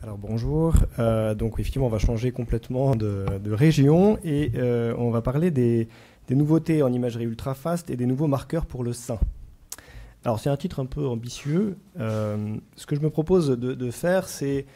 Alors bonjour, donc effectivement on va changer complètement de région et on va parler des nouveautés en imagerie ultra fast et des nouveaux marqueurs pour le sein. Alors c'est un titre un peu ambitieux, ce que je me propose de faire c'est,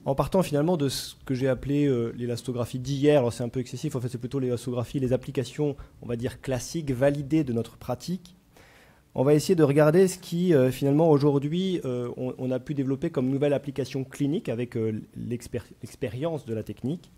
en partant finalement de ce que j'ai appelé l'élastographie d'hier, alors c'est un peu excessif, en fait c'est plutôt l'élastographie, les applications on va dire classiques, validées de notre pratique. On va essayer de regarder ce qui, finalement, aujourd'hui, on a pu développer comme nouvelle application clinique avec l'expérience de la technique.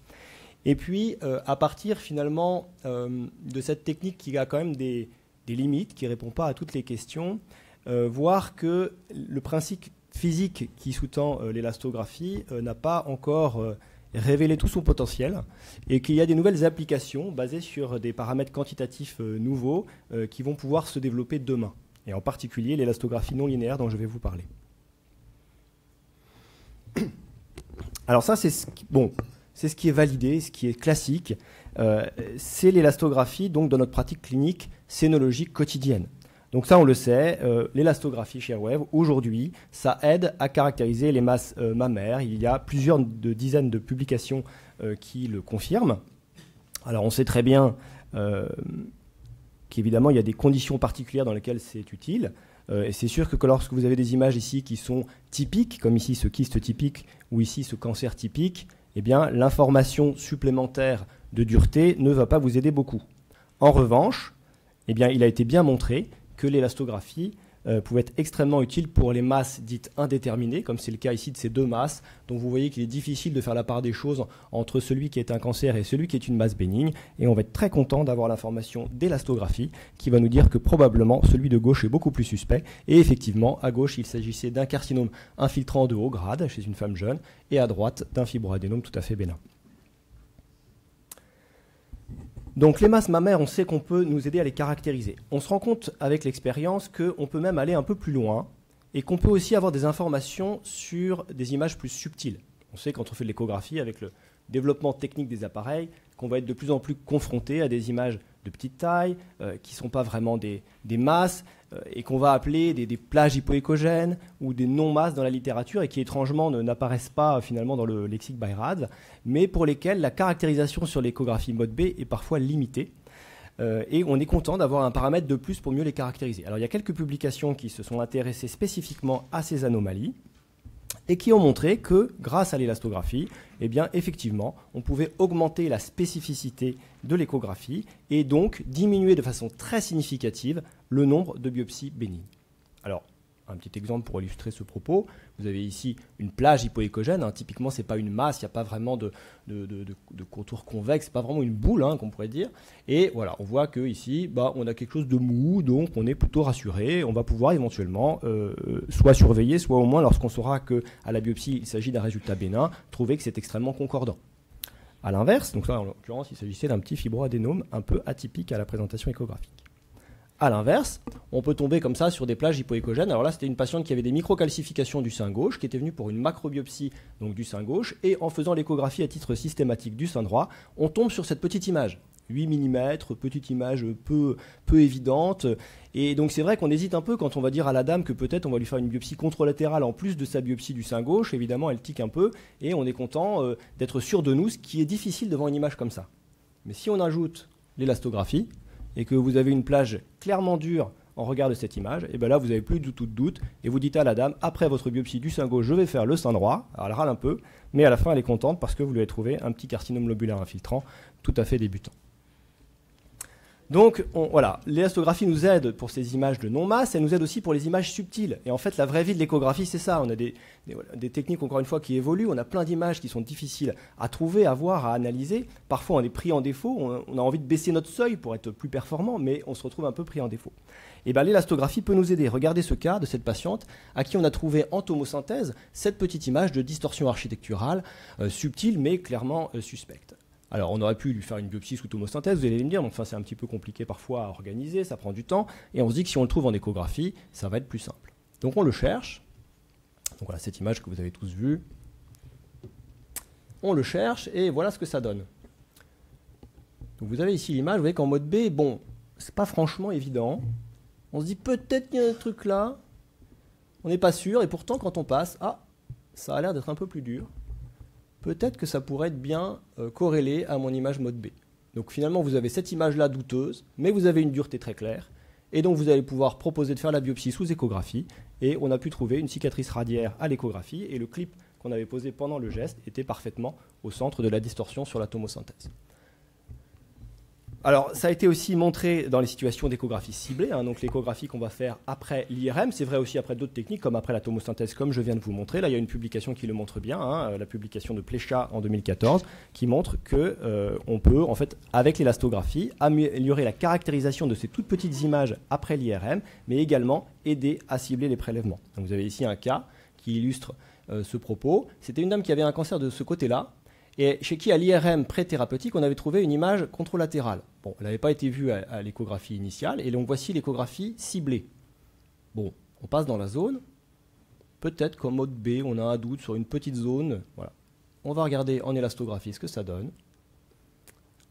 Et puis, à partir, finalement, de cette technique qui a quand même des limites, qui ne répond pas à toutes les questions, voir que le principe physique qui sous-tend l'élastographie n'a pas encore révéler tout son potentiel et qu'il y a des nouvelles applications basées sur des paramètres quantitatifs nouveaux qui vont pouvoir se développer demain, et en particulier l'élastographie non linéaire dont je vais vous parler. Alors ça, c'est ce qui est validé, ce qui est classique, c'est l'élastographie donc dans notre pratique clinique scénologique quotidienne. Donc ça, on le sait, l'élastographie Sherwave, aujourd'hui, ça aide à caractériser les masses mammaires. Il y a plusieurs dizaines de publications qui le confirment. Alors on sait très bien qu'évidemment, il y a des conditions particulières dans lesquelles c'est utile. Et c'est sûr que lorsque vous avez des images ici qui sont typiques, comme ici ce kyste typique ou ici ce cancer typique, eh bien l'information supplémentaire de dureté ne va pas vous aider beaucoup. En revanche, eh bien, il a été bien montré que l'élastographie pouvait être extrêmement utile pour les masses dites indéterminées, comme c'est le cas ici de ces deux masses, dont vous voyez qu'il est difficile de faire la part des choses entre celui qui est un cancer et celui qui est une masse bénigne. Et on va être très content d'avoir l'information d'élastographie qui va nous dire que probablement celui de gauche est beaucoup plus suspect. Et effectivement, à gauche, il s'agissait d'un carcinome infiltrant de haut grade chez une femme jeune, et à droite, d'un fibroadénome tout à fait bénin. Donc les masses mammaires, on sait qu'on peut nous aider à les caractériser. On se rend compte avec l'expérience qu'on peut même aller un peu plus loin et qu'on peut aussi avoir des informations sur des images plus subtiles. On sait quand on fait de l'échographie, avec le développement technique des appareils, qu'on va être de plus en plus confronté à des images de petite taille, qui ne sont pas vraiment des masses, et qu'on va appeler des plages hypoéchogènes ou des non-masses dans la littérature, et qui étrangement n'apparaissent pas finalement dans le lexique BI-RADS, mais pour lesquels la caractérisation sur l'échographie mode B est parfois limitée. Et on est content d'avoir un paramètre de plus pour mieux les caractériser. Alors il y a quelques publications qui se sont intéressées spécifiquement à ces anomalies, et qui ont montré que, grâce à l'élastographie, eh bien, effectivement, on pouvait augmenter la spécificité de l'échographie et donc diminuer de façon très significative le nombre de biopsies bénignes. Alors, un petit exemple pour illustrer ce propos, vous avez ici une plage hypoéchogène, typiquement ce n'est pas une masse, il n'y a pas vraiment de contour convexe, ce n'est pas vraiment une boule qu'on pourrait dire, et voilà, on voit qu'ici on a quelque chose de mou, donc on est plutôt rassuré, on va pouvoir éventuellement soit surveiller, soit au moins lorsqu'on saura qu'à la biopsie il s'agit d'un résultat bénin, trouver que c'est extrêmement concordant. A l'inverse, donc là en l'occurrence il s'agissait d'un petit fibroadénome un peu atypique à la présentation échographique. A l'inverse, on peut tomber comme ça sur des plages hypoéchogènes. Alors là, c'était une patiente qui avait des microcalcifications du sein gauche, qui était venue pour une macrobiopsie donc du sein gauche, et en faisant l'échographie à titre systématique du sein droit, on tombe sur cette petite image, 8 mm, petite image peu évidente. Et donc c'est vrai qu'on hésite un peu quand on va dire à la dame que peut-être on va lui faire une biopsie contralatérale en plus de sa biopsie du sein gauche. Évidemment, elle tique un peu, et on est content d'être sûr de nous, ce qui est difficile devant une image comme ça. Mais si on ajoute l'élastographie, et que vous avez une plage clairement dure en regard de cette image, et bien là, vous n'avez plus du tout de doute, et vous dites à la dame, après votre biopsie du sein gauche, je vais faire le sein droit. Alors elle râle un peu, mais à la fin, elle est contente parce que vous lui avez trouvé un petit carcinome lobulaire infiltrant tout à fait débutant. Donc voilà, l'élastographie nous aide pour ces images de non-masse, elle nous aide aussi pour les images subtiles. Et en fait, la vraie vie de l'échographie, c'est ça. On a des techniques, encore une fois, qui évoluent. On a plein d'images qui sont difficiles à trouver, à voir, à analyser. Parfois, on est pris en défaut. On a envie de baisser notre seuil pour être plus performant, mais on se retrouve un peu pris en défaut. Et bien, l'élastographie peut nous aider. Regardez ce cas de cette patiente à qui on a trouvé en tomosynthèse cette petite image de distorsion architecturale subtile, mais clairement suspecte. Alors, on aurait pu lui faire une biopsie sous tomosynthèse, vous allez me dire, mais enfin, c'est un petit peu compliqué parfois à organiser, ça prend du temps, et on se dit que si on le trouve en échographie, ça va être plus simple. Donc, on le cherche. Donc, voilà cette image que vous avez tous vue. On le cherche, et voilà ce que ça donne. Donc, vous avez ici l'image, vous voyez qu'en mode B, bon, c'est pas franchement évident. On se dit, peut-être qu'il y a un truc là, on n'est pas sûr, et pourtant, quand on passe, ça a l'air d'être un peu plus dur. peut-être que ça pourrait être bien corrélé à mon image mode B. Donc finalement, vous avez cette image-là douteuse, mais vous avez une dureté très claire. Et donc vous allez pouvoir proposer de faire la biopsie sous échographie. Et on a pu trouver une cicatrice radiaire à l'échographie. Et le clip qu'on avait posé pendant le geste était parfaitement au centre de la distorsion sur la tomosynthèse. Alors, ça a été aussi montré dans les situations d'échographie ciblée, hein, donc l'échographie qu'on va faire après l'IRM, c'est vrai aussi après d'autres techniques, comme après la tomosynthèse, comme je viens de vous montrer. Là, il y a une publication qui le montre bien, hein, la publication de Plécha en 2014, qui montre qu'on peut, en fait, avec l'élastographie, améliorer la caractérisation de ces toutes petites images après l'IRM, mais également aider à cibler les prélèvements. Donc, vous avez ici un cas qui illustre ce propos. C'était une dame qui avait un cancer de ce côté-là, et chez qui, à l'IRM pré-thérapeutique, on avait trouvé une image contralatérale. Bon, elle n'avait pas été vue à l'échographie initiale, et donc voici l'échographie ciblée. Bon, on passe dans la zone. Peut-être qu'en mode B, on a un doute sur une petite zone. Voilà. On va regarder en élastographie ce que ça donne.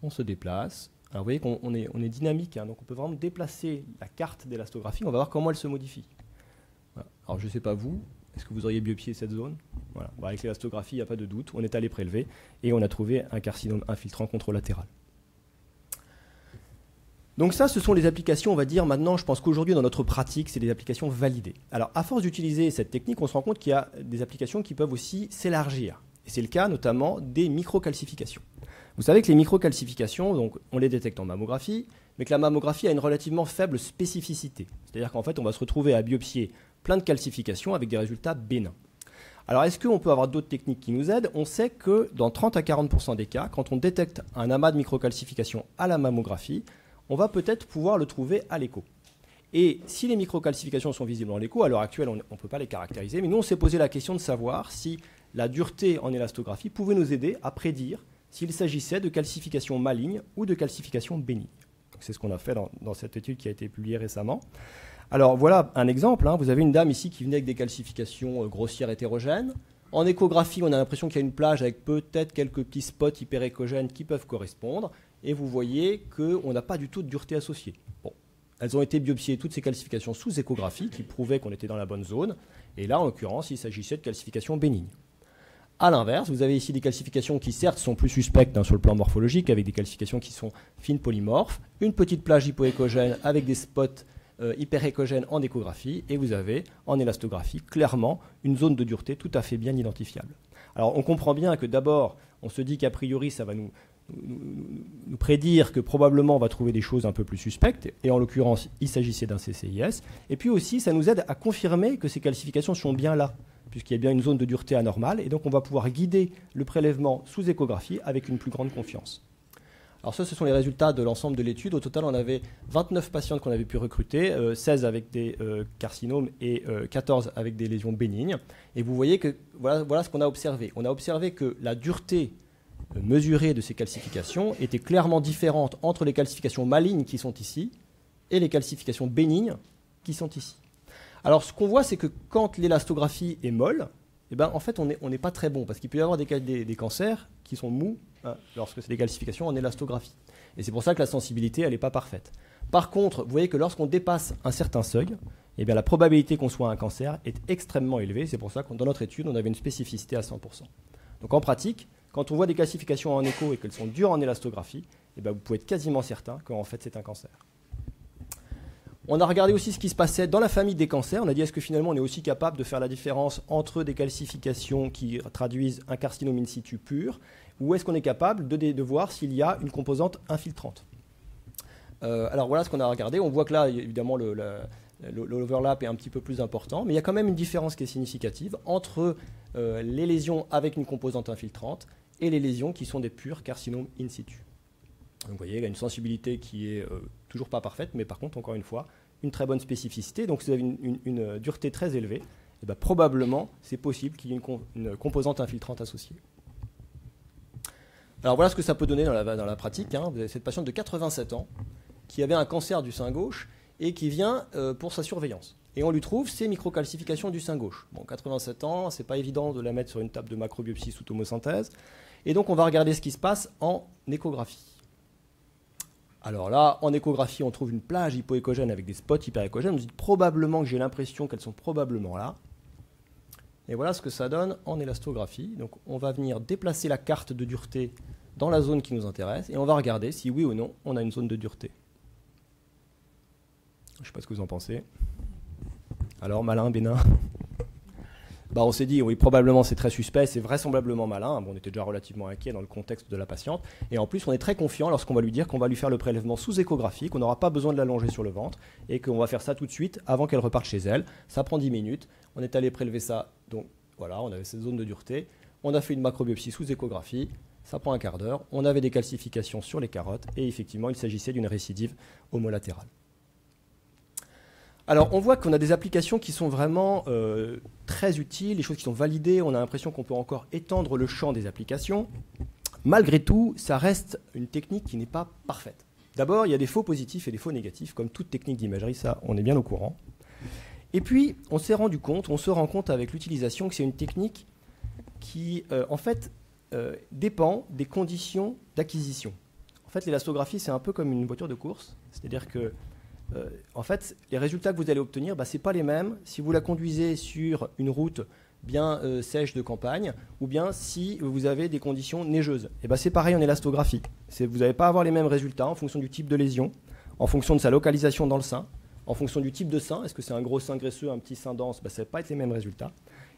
On se déplace. Alors vous voyez qu'on est dynamique, hein, donc on peut vraiment déplacer la carte d'élastographie. On va voir comment elle se modifie. Voilà. Alors je ne sais pas vous. Est-ce que vous auriez biopsié cette zone? Voilà. Bon, avec l'élastographie, il n'y a pas de doute. On est allé prélever et on a trouvé un carcinome infiltrant contralatéral. Donc ça, ce sont les applications, on va dire, maintenant, je pense qu'aujourd'hui, dans notre pratique, c'est des applications validées. Alors, à force d'utiliser cette technique, on se rend compte qu'il y a des applications qui peuvent aussi s'élargir. Et c'est le cas, notamment, des microcalcifications. Vous savez que les microcalcifications, donc, on les détecte en mammographie, mais que la mammographie a une relativement faible spécificité. C'est-à-dire qu'en fait, on va se retrouver à biopsier plein de calcifications avec des résultats bénins. Alors, est-ce qu'on peut avoir d'autres techniques qui nous aident? On sait que dans 30 à 40% des cas, quand on détecte un amas de microcalcifications à la mammographie, on va peut-être pouvoir le trouver à l'écho. Et si les microcalcifications sont visibles en l'écho, à l'heure actuelle, on ne peut pas les caractériser, mais nous, on s'est posé la question de savoir si la dureté en élastographie pouvait nous aider à prédire s'il s'agissait de calcifications malignes ou de calcifications bénignes. C'est ce qu'on a fait dans cette étude qui a été publiée récemment. Alors voilà un exemple, hein. Vous avez une dame ici qui venait avec des calcifications grossières hétérogènes. En échographie, on a l'impression qu'il y a une plage avec peut-être quelques petits spots hyperéchogènes qui peuvent correspondre. Et vous voyez qu'on n'a pas du tout de dureté associée. Bon. Elles ont été biopsiées, toutes ces calcifications sous échographie, qui prouvaient qu'on était dans la bonne zone. Et là, en l'occurrence, il s'agissait de calcifications bénignes. A l'inverse, vous avez ici des calcifications qui, certes, sont plus suspectes, hein, sur le plan morphologique, avec des calcifications qui sont fines polymorphes, une petite plage hypoéchogène avec des spots hyperéchogènes en échographie, et vous avez, en élastographie, clairement une zone de dureté tout à fait bien identifiable. Alors, on comprend bien que d'abord, on se dit qu'a priori, ça va nous prédire que probablement on va trouver des choses un peu plus suspectes, et en l'occurrence, il s'agissait d'un CCIS. Et puis aussi, ça nous aide à confirmer que ces calcifications sont bien là, puisqu'il y a bien une zone de dureté anormale, et donc on va pouvoir guider le prélèvement sous échographie avec une plus grande confiance. Alors ça, ce sont les résultats de l'ensemble de l'étude. Au total, on avait 29 patientes qu'on avait pu recruter, 16 avec des carcinomes et 14 avec des lésions bénignes. Et vous voyez que voilà ce qu'on a observé. On a observé que la dureté mesurée de ces calcifications était clairement différente entre les calcifications malignes qui sont ici et les calcifications bénignes qui sont ici. Alors ce qu'on voit, c'est que quand l'élastographie est molle, eh ben, en fait, on n'est pas très bon, parce qu'il peut y avoir des cancers qui sont mous, hein, lorsque c'est des calcifications en élastographie. Et c'est pour ça que la sensibilité, elle n'est pas parfaite. Par contre, vous voyez que lorsqu'on dépasse un certain seuil, eh bien, la probabilité qu'on soit un cancer est extrêmement élevée. C'est pour ça que dans notre étude, on avait une spécificité à 100%. Donc en pratique, quand on voit des calcifications en écho et qu'elles sont dures en élastographie, eh bien, vous pouvez être quasiment certain qu'en fait, c'est un cancer. On a regardé aussi ce qui se passait dans la famille des cancers. On a dit, est-ce que finalement on est aussi capable de faire la différence entre des calcifications qui traduisent un carcinome in situ pur, ou est-ce qu'on est capable de voir s'il y a une composante infiltrante? Alors voilà ce qu'on a regardé. On voit que là, évidemment, l'overlap est un petit peu plus important, mais il y a quand même une différence qui est significative entre les lésions avec une composante infiltrante et les lésions qui sont des purs carcinomes in situ. Donc vous voyez, il y a une sensibilité qui est toujours pas parfaite, mais par contre, encore une fois, une très bonne spécificité. Donc si vous avez une dureté très élevée, eh bien, probablement, c'est possible qu'il y ait une composante infiltrante associée. Alors voilà ce que ça peut donner dans la pratique, hein. Vous avez cette patiente de 87 ans qui avait un cancer du sein gauche et qui vient pour sa surveillance. Et on lui trouve ces microcalcifications du sein gauche. Bon, 87 ans, c'est pas évident de la mettre sur une table de macrobiopsie sous tomosynthèse. Et donc on va regarder ce qui se passe en échographie. Alors là, en échographie, on trouve une plage hypoéchogène avec des spots hyperéchogènes. On se dit probablement que j'ai l'impression qu'elles sont probablement là. Et voilà ce que ça donne en élastographie. Donc on va venir déplacer la carte de dureté dans la zone qui nous intéresse et on va regarder si oui ou non on a une zone de dureté. Je ne sais pas ce que vous en pensez. Alors, malin, bénin? On s'est dit, oui, probablement c'est très suspect, c'est vraisemblablement malin. On était déjà relativement inquiet dans le contexte de la patiente. Et en plus, on est très confiant lorsqu'on va lui dire qu'on va lui faire le prélèvement sous échographie, qu'on n'aura pas besoin de l'allonger sur le ventre et qu'on va faire ça tout de suite avant qu'elle reparte chez elle. Ça prend 10 minutes. On est allé prélever ça. Donc voilà, on avait cette zone de dureté. On a fait une macrobiopsie sous échographie. Ça prend un quart d'heure. On avait des calcifications sur les carottes. Et effectivement, il s'agissait d'une récidive homolatérale. Alors, on voit qu'on a des applications qui sont vraiment très utiles, des choses qui sont validées. On a l'impression qu'on peut encore étendre le champ des applications. Malgré tout, ça reste une technique qui n'est pas parfaite. D'abord, il y a des faux positifs et des faux négatifs, comme toute technique d'imagerie, ça, on est bien au courant. Et puis, on se rend compte avec l'utilisation que c'est une technique qui, en fait, dépend des conditions d'acquisition. En fait, l'élastographie, c'est un peu comme une voiture de course, c'est-à-dire que en fait, les résultats que vous allez obtenir, ce n'est pas les mêmes si vous la conduisez sur une route bien sèche de campagne ou bien si vous avez des conditions neigeuses. Et c'est pareil en élastographie. Vous n'allez pas avoir les mêmes résultats en fonction du type de lésion, en fonction de sa localisation dans le sein, en fonction du type de sein. Est-ce que c'est un gros sein graisseux, un petit sein dense? Ça ne va pas être les mêmes résultats.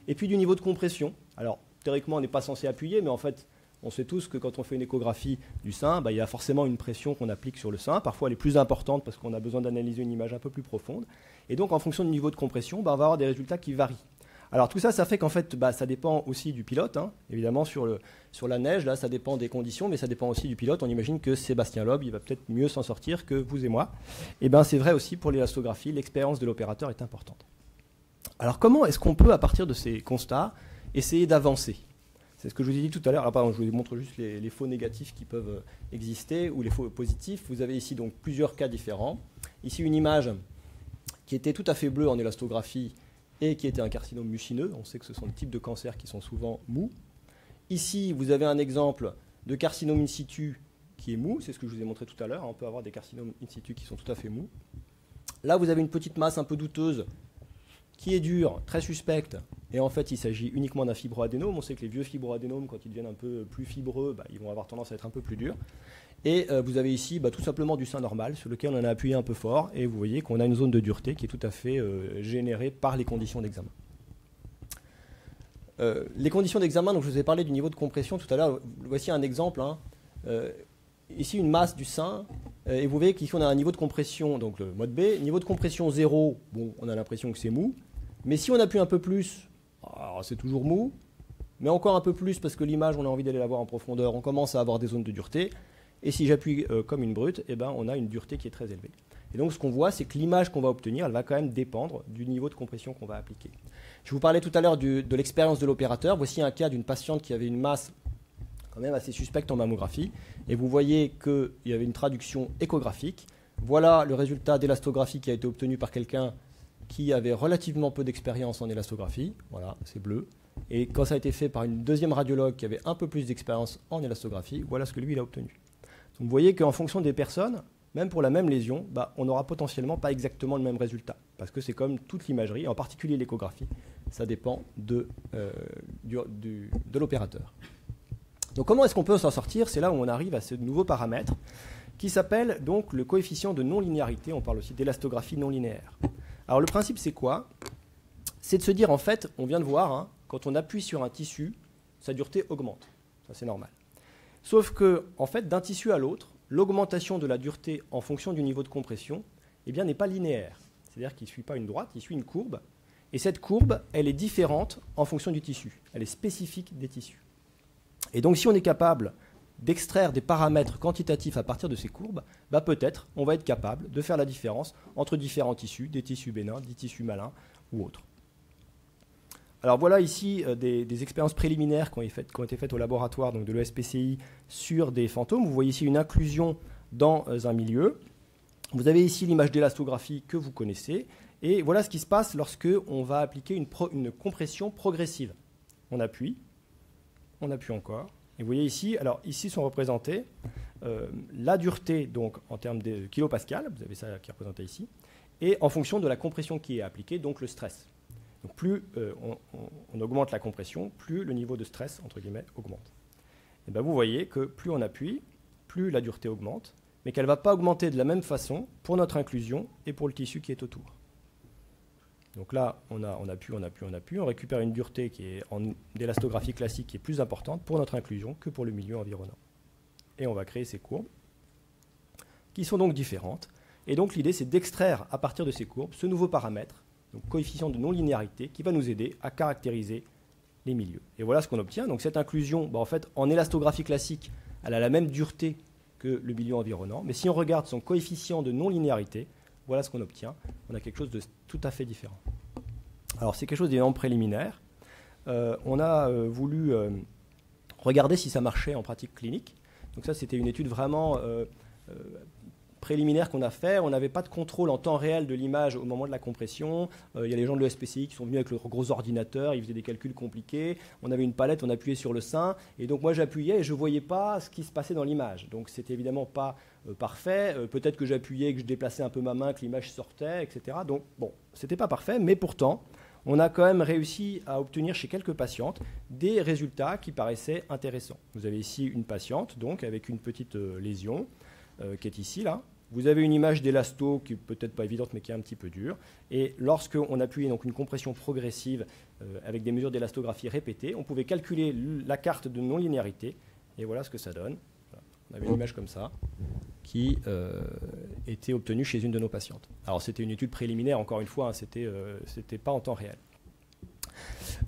Et puis du niveau de compression. Alors, théoriquement, on n'est pas censé appuyer, mais en fait, on sait tous que quand on fait une échographie du sein, il y a forcément une pression qu'on applique sur le sein. Parfois, elle est plus importante parce qu'on a besoin d'analyser une image un peu plus profonde. Et donc, en fonction du niveau de compression, on va avoir des résultats qui varient. Alors, tout ça, ça fait qu'en fait, ça dépend aussi du pilote. Évidemment, sur la neige, là, ça dépend des conditions, mais ça dépend aussi du pilote. On imagine que Sébastien Loeb, il va peut-être mieux s'en sortir que vous et moi. Et c'est vrai aussi pour l'élastographie. L'expérience de l'opérateur est importante. Alors, comment est-ce qu'on peut, à partir de ces constats, essayer d'avancer ? C'est ce que je vous ai dit tout à l'heure. Alors, pardon, je vous montre juste les faux négatifs qui peuvent exister ou les faux positifs. Vous avez ici donc plusieurs cas différents. Ici, une image qui était tout à fait bleue en élastographie et qui était un carcinome mucineux. On sait que ce sont des types de cancers qui sont souvent mous. Ici, vous avez un exemple de carcinome in situ qui est mou. C'est ce que je vous ai montré tout à l'heure. On peut avoir des carcinomes in situ qui sont tout à fait mous. Là, vous avez une petite masse un peu douteuse qui est dure, très suspecte, et en fait il s'agit uniquement d'un fibroadénome. On sait que les vieux fibroadénomes, quand ils deviennent un peu plus fibreux, ils vont avoir tendance à être un peu plus durs. Et vous avez ici tout simplement du sein normal sur lequel on a appuyé un peu fort, et vous voyez qu'on a une zone de dureté qui est tout à fait générée par les conditions d'examen. Les conditions d'examen, donc je vous ai parlé du niveau de compression tout à l'heure. Voici un exemple. Ici une masse du sein, et vous voyez qu'ici on a un niveau de compression, donc le mode B, niveau de compression 0, on a l'impression que c'est mou. Mais si on appuie un peu plus, c'est toujours mou, mais encore un peu plus parce que l'image, on a envie d'aller la voir en profondeur, on commence à avoir des zones de dureté. Et si j'appuie comme une brute, on a une dureté qui est très élevée. Et donc ce qu'on voit, c'est que l'image qu'on va obtenir, elle va quand même dépendre du niveau de compression qu'on va appliquer. Je vous parlais tout à l'heure de l'expérience de l'opérateur. Voici un cas d'une patiente qui avait une masse quand même assez suspecte en mammographie. Et vous voyez qu'il y avait une traduction échographique. Voilà le résultat d'élastographie qui a été obtenu par quelqu'un qui avait relativement peu d'expérience en élastographie. Voilà, c'est bleu. Et quand ça a été fait par une deuxième radiologue qui avait un peu plus d'expérience en élastographie, voilà ce que lui il a obtenu. Donc vous voyez qu'en fonction des personnes, même pour la même lésion, on n'aura potentiellement pas exactement le même résultat. Parce que c'est comme toute l'imagerie, en particulier l'échographie, ça dépend de l'opérateur. Donc comment est-ce qu'on peut s'en sortir? C'est là où on arrive à ce nouveau paramètre qui s'appelle donc le coefficient de non-linéarité. On parle aussi d'élastographie non linéaire. Alors le principe c'est quoi? C'est de se dire en fait, on vient de voir, quand on appuie sur un tissu, sa dureté augmente. Ça c'est normal. Sauf que en fait, d'un tissu à l'autre, l'augmentation de la dureté en fonction du niveau de compression n'est pas linéaire. C'est-à-dire qu'il ne suit pas une droite, il suit une courbe. Et cette courbe, elle est différente en fonction du tissu. Elle est spécifique des tissus. Et donc si on est capable d'extraire des paramètres quantitatifs à partir de ces courbes, peut-être on va être capable de faire la différence entre différents tissus, des tissus bénins, des tissus malins ou autres. Alors voilà ici des expériences préliminaires qui ont été faites au laboratoire donc de l'ESPCI sur des fantômes. Vous voyez ici une inclusion dans un milieu. Vous avez ici l'image d'élastographie que vous connaissez. Et voilà ce qui se passe lorsque on va appliquer une compression progressive. On appuie encore. Et vous voyez ici, alors ici sont représentés la dureté donc en termes de kilopascal, vous avez ça qui est représenté ici, et en fonction de la compression qui est appliquée, donc le stress. Donc plus on augmente la compression, plus le niveau de stress, entre guillemets, augmente. Et bien vous voyez que plus on appuie, plus la dureté augmente, mais qu'elle ne va pas augmenter de la même façon pour notre inclusion et pour le tissu qui est autour. Donc là, on appuie, on récupère une dureté qui est en d'élastographie classique qui est plus importante pour notre inclusion que pour le milieu environnant. Et on va créer ces courbes qui sont donc différentes. Et donc l'idée, c'est d'extraire à partir de ces courbes ce nouveau paramètre, donc coefficient de non-linéarité, qui va nous aider à caractériser les milieux. Et voilà ce qu'on obtient. Donc cette inclusion, en fait, en élastographie classique, elle a la même dureté que le milieu environnant. Mais si on regarde son coefficient de non-linéarité, voilà ce qu'on obtient. On a quelque chose de tout à fait différent. Alors c'est quelque chose d'énormément préliminaire. On a voulu regarder si ça marchait en pratique clinique. Donc ça, c'était une étude vraiment préliminaire qu'on a fait. On n'avait pas de contrôle en temps réel de l'image au moment de la compression. Il y a les gens de l'ESPCI qui sont venus avec leurs gros ordinateurs, ils faisaient des calculs compliqués. On avait une palette, on appuyait sur le sein. Et donc moi, j'appuyais et je ne voyais pas ce qui se passait dans l'image. Donc c'était évidemment pas parfait. Peut-être que j'appuyais, que je déplaçais un peu ma main, que l'image sortait, etc. Donc bon, c'était pas parfait, mais pourtant, on a quand même réussi à obtenir chez quelques patientes des résultats qui paraissaient intéressants. Vous avez ici une patiente, donc, avec une petite lésion qui est ici, là. Vous avez une image d'élasto qui n'est peut-être pas évidente, mais qui est un petit peu dure. Et lorsqu'on appuyait donc une compression progressive avec des mesures d'élastographie répétées, on pouvait calculer la carte de non-linéarité. Et voilà ce que ça donne. Voilà. On avait une image comme ça qui était obtenue chez une de nos patientes. Alors c'était une étude préliminaire, encore une fois, hein, c'était pas en temps réel.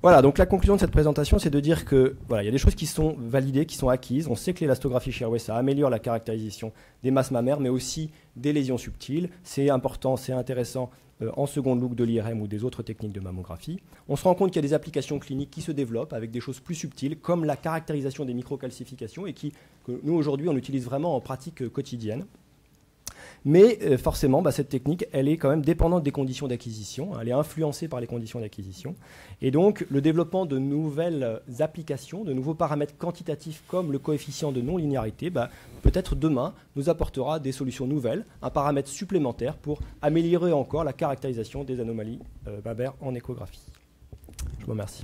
Voilà, donc la conclusion de cette présentation, c'est de dire que voilà, il y a des choses qui sont validées, qui sont acquises. On sait que l'élastographie Shearway, ça améliore la caractérisation des masses mammaires, mais aussi des lésions subtiles. C'est important, c'est intéressant en seconde look de l'IRM ou des autres techniques de mammographie. On se rend compte qu'il y a des applications cliniques qui se développent avec des choses plus subtiles, comme la caractérisation des microcalcifications, et que nous, aujourd'hui, on utilise vraiment en pratique quotidienne. Mais forcément, cette technique, elle est quand même dépendante des conditions d'acquisition, elle est influencée par les conditions d'acquisition. Et donc, le développement de nouvelles applications, de nouveaux paramètres quantitatifs comme le coefficient de non-linéarité, peut-être demain, nous apportera des solutions nouvelles, un paramètre supplémentaire pour améliorer encore la caractérisation des anomalies mammaires en échographie. Je vous remercie.